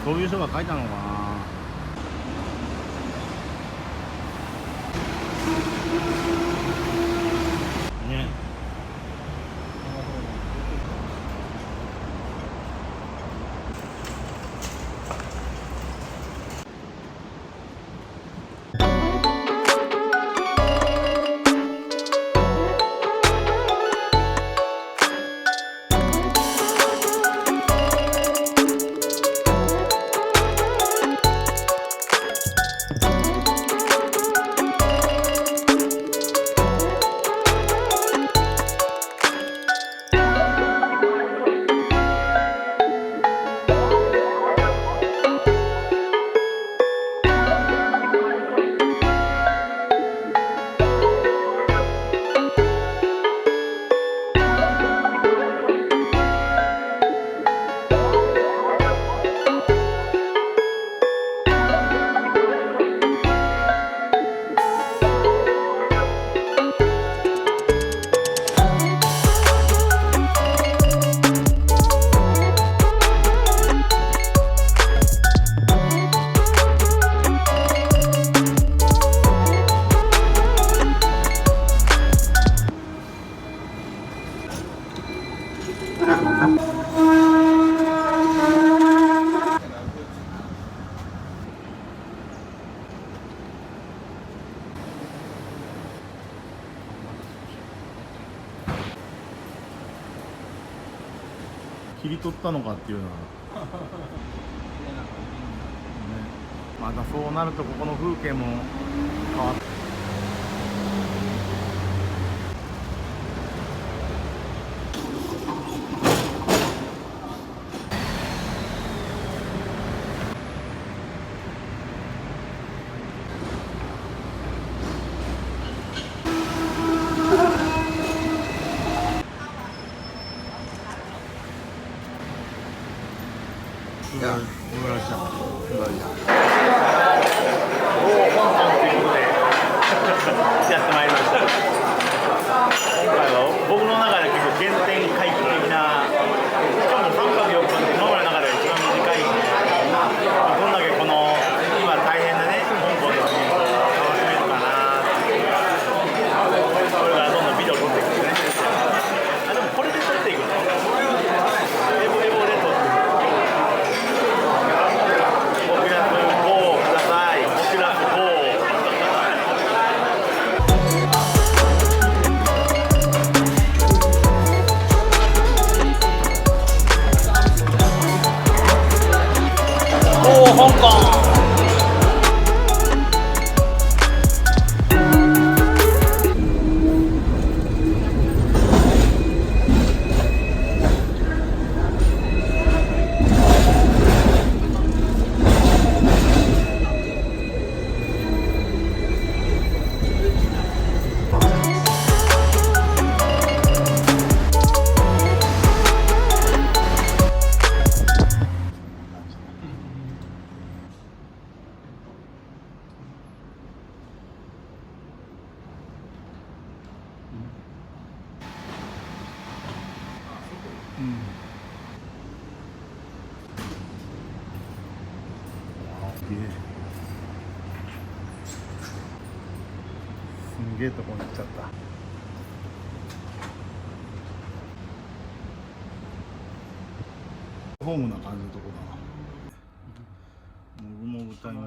そういう人が書いたのかな。ね。切り取ったのかっていうのは、ね、またそうなるとここの風景も変わって。いや、ごめんなさい。香港ということでやってまいりました。今回は僕の中で結構原点回帰的な、しかも3泊4日って今までの中では一番短いんで、どんだけこの今大変なね、香港の楽しめるかなっていう、これからどんどんビデオ撮っていくんですね。あ、でもこれで撮っていくの？エボエボで撮っていく。香港。すんげえとこに行っちゃった。ホームな感じのとこだな。もぐもぐ隊の